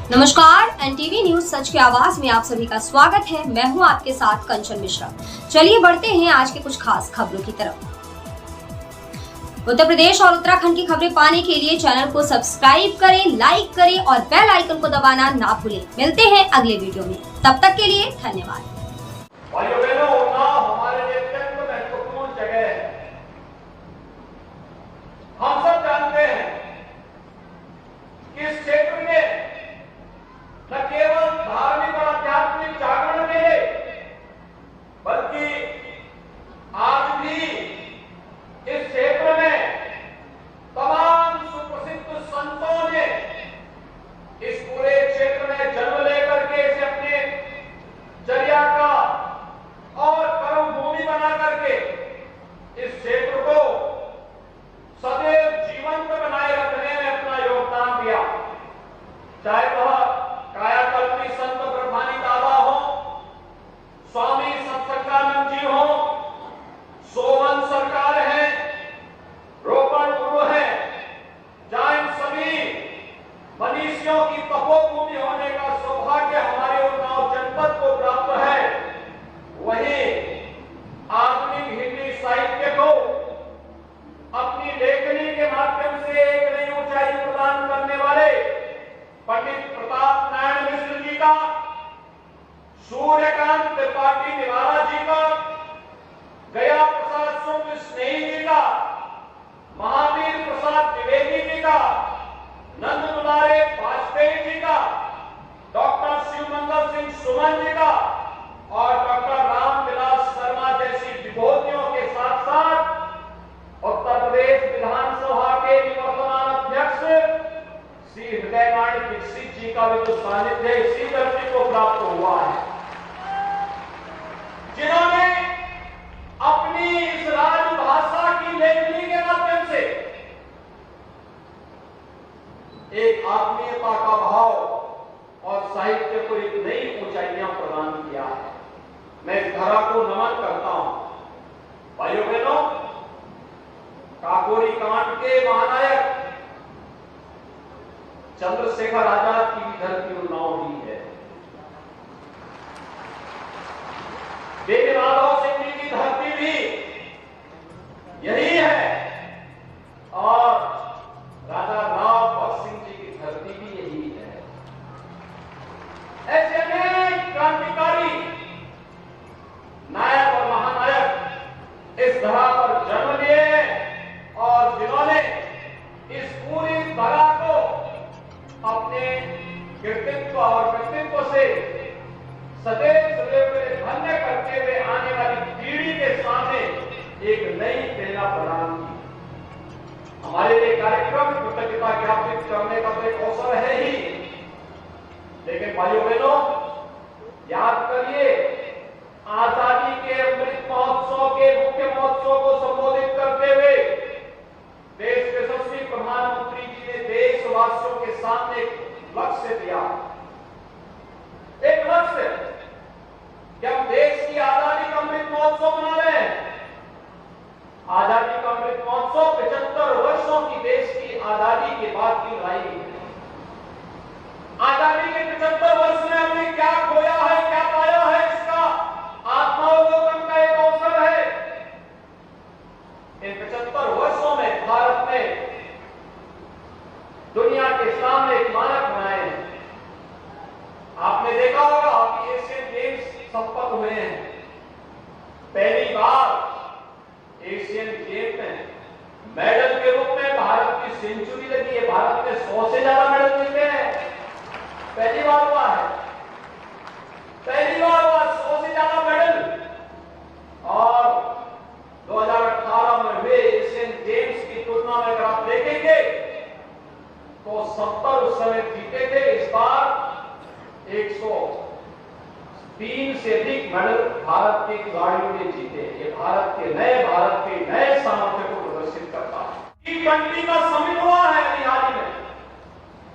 नमस्कार, NTV news सच की आवाज में आप सभी का स्वागत है। मैं हूं आपके साथ कंचन मिश्रा। चलिए बढ़ते हैं आज के कुछ खास खबरों की तरफ। उत्तर प्रदेश और उत्तराखंड की खबरें पाने के लिए चैनल को सब्सक्राइब करें, लाइक करें और बेल आइकन को दबाना ना भूलें। मिलते हैं अगले वीडियो में, तब तक के लिए धन्यवाद। भाइयों बहनों, उन्नाव हमारे लिए अत्यंत महत्वपूर्ण जगह है। हम सब जानते हैं कि इस क्षेत्र में न केवल धार्मिक और आध्यात्मिक जागरण मिले, बल्कि आज भी इस क्षेत्र में तमाम सुप्रसिद्ध संतों ने इस पूरे क्षेत्र में जन्म लेकर के इसे अपने चर्या का और कर्म भूमि बना करके इस क्षेत्र को सदैव जीवंत बनाए रखने में अपना योगदान दिया। चाहे वह कायाकल्पी संत ब्रह्मानी दादा हो, स्वामी सत्संगानंद जी हो, सोमन सरकार है, रोपण गुरु है, जहां इन सभी मनीषियों की तपोभूमि होने का सौभाग्य हमारे उन्नाव जनपद को प्राप्त है, वही आधुनिक हिंदी साहित्य को अपनी लेखनी के माध्यम से एक नई ऊंचाई प्रदान करने वाले पंडित प्रताप नारायण मिश्र जी का, सूर्यकांत त्रिपाठी निवाला जी का, गया प्रसाद शुक्ल स्नेही जी का, महावीर प्रसाद द्विवेदी जी का, नंद दुलारे वाजपेयी जी का, डॉक्टर शिवमंगल सिंह सुमन जी का और डॉक्टर रामविलास शर्मा जैसी विभूतियों के साथ साथ उत्तर प्रदेश विधानसभा के निवर्तमान अध्यक्ष श्री हृदयनारायण दीक्षित जी का भी जो सानिध्य इसी धरती को प्राप्त हुआ है, जिन्होंने अपनी इस राजभाषा की लेखनी के माध्यम से एक आत्मीयता का भाव और साहित्य को एक नई ऊंचाइयां प्रदान किया है। मैं इस धारा को नमन करता हूं। भाइयों बहनों, काकोरी कांड के महानायक चंद्रशेखर आजाद की भी धरती उन्नाव ही है। बेबी माधव सिंह जी की धरती भी यही है और राजा राव भक्त सिंह जी की धरती भी यही है। ऐसे अनेक क्रांतिकारी नायक और महानायक इस धरा पर जन्म लिए और जिन्होंने इस पूरी धरा को अपने कृतित्व और व्यक्तित्व से सदैव धन्य करते हुए आने वाली पीढ़ी के सामने एक नई प्रेरणा प्रदान की। हमारे लिए कार्यक्रम कृतज्ञता ज्ञापित करने का तो एक अवसर है ही, लेकिन भाइयों बहनों, याद करिए, आजादी के अमृत महोत्सव के मुख्य महोत्सव को संबोधित करते हुए देश के यशस्वी प्रधानमंत्री जी ने देशवासियों के सामने एक लक्ष्य दिया। एक लक्ष्य कि हम देश की आजादी का अमृत महोत्सव मना रहे हैं। आजादी का अमृत महोत्सव 75 वर्षों की देश की आजादी के बाद की लड़ाई है। आजादी के 75 वर्ष में हमने क्या खोया है, क्या पाया है, इसका आत्मावलोकन का एक अवसर है। इन 75 वर्षों में भारत ने दुनिया के सामने एक मानक बनाए हैं। आपने देखा होगा कि एशियन गेम्स संपन्न हुए हैं। पहली बार एशियन गेम में मेडल के रूप में भारत की सेंचुरी लगी है। भारत ने 100 से ज्यादा मेडल जीते हैं। पहली बार हुआ है, पहली बार हुआ 100 से ज्यादा मेडल। और 2018 में हुए एशियन गेम्स की तुलना में अगर आप देखेंगे तो 70 उस समय जीते थे। इस बार 103 से अधिक मेडल भारत के खिलाड़ियों ने जीते। ये भारत के नए सामर्थ्य को प्रदर्शित करता है। T20 का समिट हुआ है अभी हाल ही में।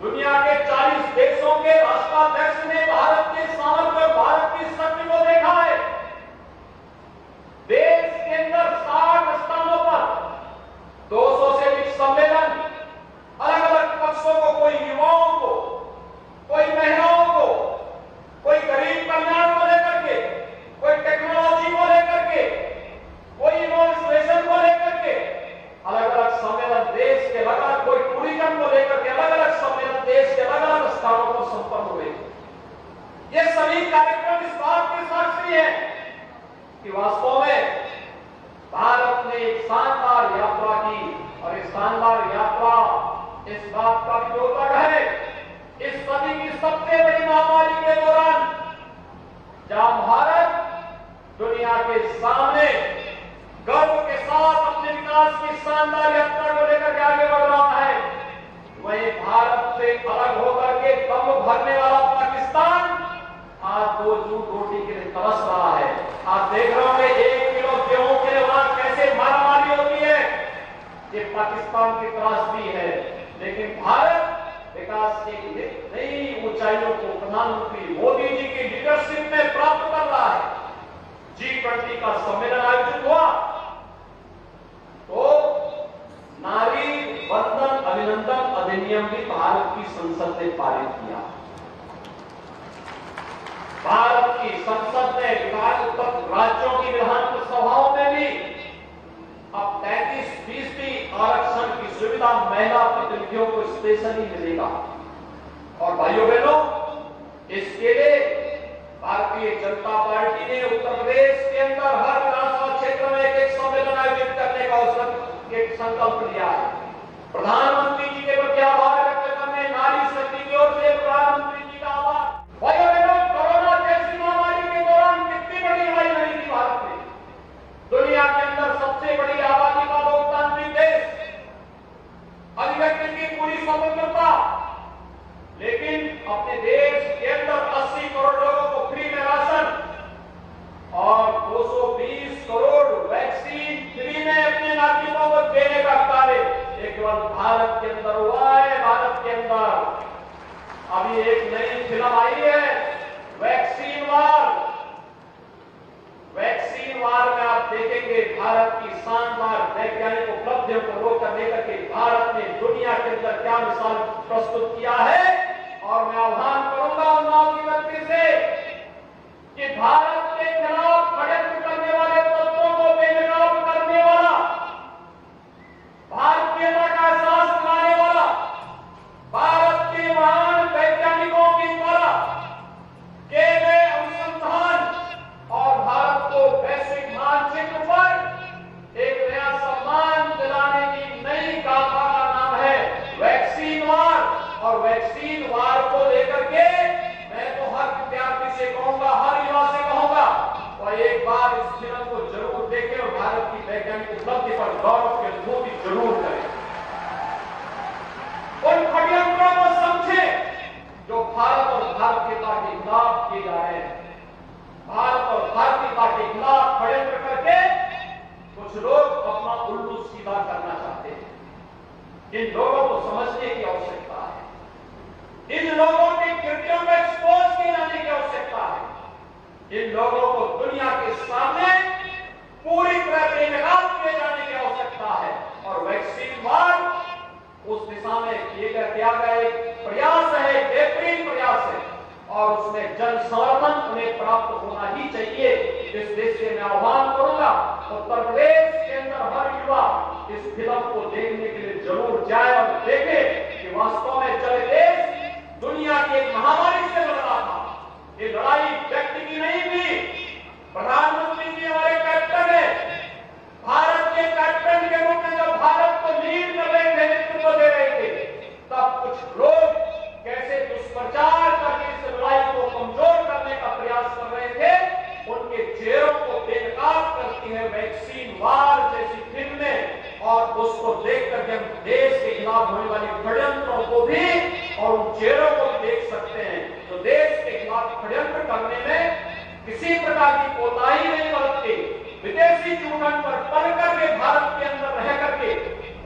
दुनिया के 40 देशों के राष्ट्राध्यक्ष ने भारत के सामर्थ्य, भारत की शक्ति को देखा है। देश के अंदर 60 स्थानों पर 200 से अधिक सम्मेलन, अलग अलग पक्षों को, कोई युवाओं को, कोई पर संपन्न हुए। ये सभी कार्यक्रम इस बात के साक्षी हैं कि वास्तव में भारत ने एक शानदार यात्रा की, और इस शानदार यात्रा इस बात का भी द्योतक है इस सदी की सबसे बड़ी महामारी के दौरान, जहां भारत दुनिया के सामने गर्व के साथ अपने विकास की शानदार यात्रा को लेकर के आगे बढ़ रहा है, वहीं भारत से अलग होकर के दम भरने वाला पाकिस्तान आज 2 जून रोटी के लिए तरस रहा है। आप देख रहे होंगे 1 किलो गेहूं के लिए वहां कैसे मारामारी होती है। ये पाकिस्तान की त्रासदी है, लेकिन भारत विकास की नई ऊंचाइयों को प्रधानमंत्री मोदी जी की लीडरशिप में प्राप्त कर रहा है। G20 का सम्मेलन आयोजित हुआ तो नारी वंदन अभिनंदन अधिनियम भी भारत की संसद ने पारित किया। भारत की संसद ने राज्यों की विधान सभाओं में भी अब 33% आरक्षण की सुविधा महिला प्रतिनिधियों को स्पेशली मिलेगा। और भाइयों बहनों, इसके लिए भारतीय जनता पार्टी ने उत्तर प्रदेश के अंदर हर विधानसभा क्षेत्र में एक सम्मेलन आयोजित करने का एक संकल्प लिया है। प्रधानमंत्री जी के प्रति आभार व्यक्त करने नारी शक्ति की ओर से प्रधानमंत्री जी का आभार। भाइयों बहनों, कोरोना जैसी महामारी के दौरान कितनी बड़ी लड़ाई लड़ी थी भारत ने। दुनिया के अंदर सबसे बड़ी आबादी का लोकतांत्रिक देश, अभिव्यक्ति की पूरी स्वतंत्रता, लेकिन अपने देश के अंदर 80 करोड़ लोगों को फ्री में राशन और 220 करोड़ वैक्सीन फ्री में अपने नागरिकों को देने का कार्य एक केवल भारत के अंदर हुआ है। भारत के अंदर अभी एक नई फिल्म आई है वैक्सीन वार। वैक्सीन वार में आप देखेंगे भारत की शानदार वैज्ञानिक उपलब्धियों को रोक लेकर के भारत ने दुनिया के अंदर क्या मिसाल प्रस्तुत किया है। और मैं आह्वान करूंगा उन्नाव की व्यक्ति से कि भारत के खिलाफ षड्यंत्र करने वाले तत्वों को बेनकाब करने वाला, भारतीयता का एहसास दिलाने वाला, भारत के महान वैज्ञानिकों के द्वारा किए गए अनुसंधान और भारत को वैश्विक मानचित्र पर एक नया सम्मान दिलाने की नई गाथा का नाम है वैक्सीन वार। और वैक्सीन वार को लेकर के मैं तो हर विद्यार्थी से कहूंगा, हर युवा से कहूंगा, और एक बार इस फिल्म को जरूर देखें और भारत की वैज्ञानिक उपलब्धि पर गौरव की अनुभूति जरूर करें। उन षड्यंत्रों को समझें जो भारत और भारतीयता के खिलाफ किए जा रहे हैं। भारत और भारतीयता के खिलाफ षड्यंत्र करके कुछ लोग अपना उल्लू सीधा करना चाहते हैं। इन लोगों को समझने की आवश्यकता है। इन लोगों के कृत्यों को एक्सपोज किए जाने की आवश्यकता है। इन लोगों को दुनिया के सामने पूरी तरह बेनकाब किए जाने की आवश्यकता है। और वैक्सीन वार उस दिशा में किया गया एक प्रयास है, एक बेहतरीन प्रयास है, और उसमें जन समर्थन उन्हें प्राप्त होना ही चाहिए। इस देश से मैं आह्वान करूंगा उत्तर प्रदेश के अंदर हर युवा इस फिल्म को देखने के लिए जरूर जाए और देखे कि वास्तव में चले देश दुनिया की एक महामारी से लड़ रहा था। ये लड़ाई व्यक्ति की नहीं थी। प्रधानमंत्री जी हमारे कैप्टन है। भारत के कैप्टन के रूप में जब भारत को लीड कर रहे थे, नेतृत्व दे रहे थे, तब कुछ लोग कैसे दुष्प्रचार करके इस लड़ाई को कमजोर करने का प्रयास कर रहे थे। उनके चेहरों को बेनकाब करती है वैक्सीन वार जैसी फिल्में, और उसको देखकर हम देश के खिलाफ होने वाले षड्यंत्रों को भी और उन चेहरों को भी देख सकते हैं। तो देश के खिलाफ षड्यंत्र करने में किसी प्रकार की कोताही नहीं बरतती। विदेशी चूड़न पर पड़ करके भारत के अंदर रह करके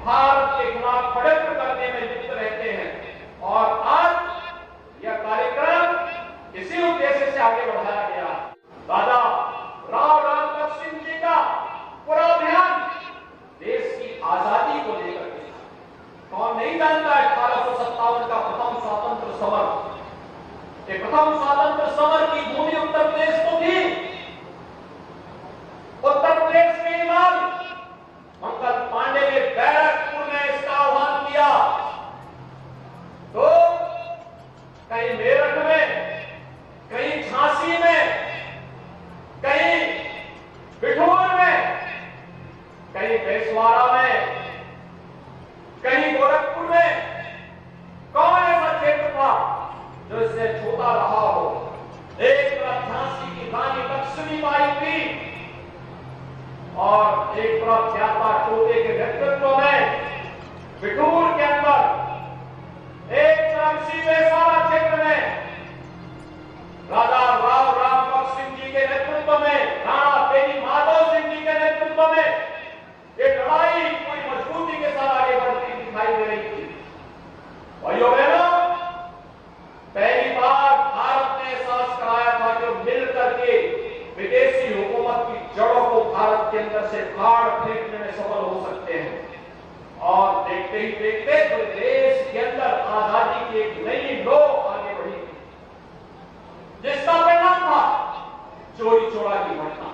भारत के खिलाफ षड्यंत्र करने में लिप्त रहते हैं। और आज यह कार्यक्रम इसी उद्देश्य से आगे बढ़ाया गया। दादा राव रामकृष्ण सिंह जी का पूरा अभियान देश की आजादी को लेकर के, कौन नहीं जानता है 1857 का प्रथम स्वतंत्र समर। ये प्रथम स्वतंत्र समर की भूमि उत्तर प्रदेश को थी। उत्तर प्रदेश के इमाम मंगल पांडे ने बैरकपुर में इसका आह्वान किया। तो कहीं मेरठ में, कहीं झांसी में, कहीं बिठूर में, कहीं बेसवाड़ा में, कहीं गोरखपुर में। कौन ऐसा क्षेत्र था जो इससे छोटा रहा हो? एक तरफ झांसी की रानी लक्ष्मीबाई थी और एक तरफ ज्ञाता टोपे के नेतृत्व में बिठूर के अंदर, एक तरफ बेसवाड़ा क्षेत्र में राजा राम सिंह जी के नेतृत्व में, राणा तेजी माधव सिंह जी के नेतृत्व में ये लड़ाई पूरी मजबूती के साथ आगे बढ़ती दिखाई दे रही थी। भाइयों बहनों, पहली बार भारत ने एहसास कराया था कि मिल करके विदेशी हुकूमत की जड़ों को भारत के अंदर से काट फेंकने में सफल हो सकते हैं। और देखते ही देखते पूरे देश के अंदर आजादी की एक नई लो आगे बढ़ी, जिसका परिणाम था चोरी चोरा की घटना।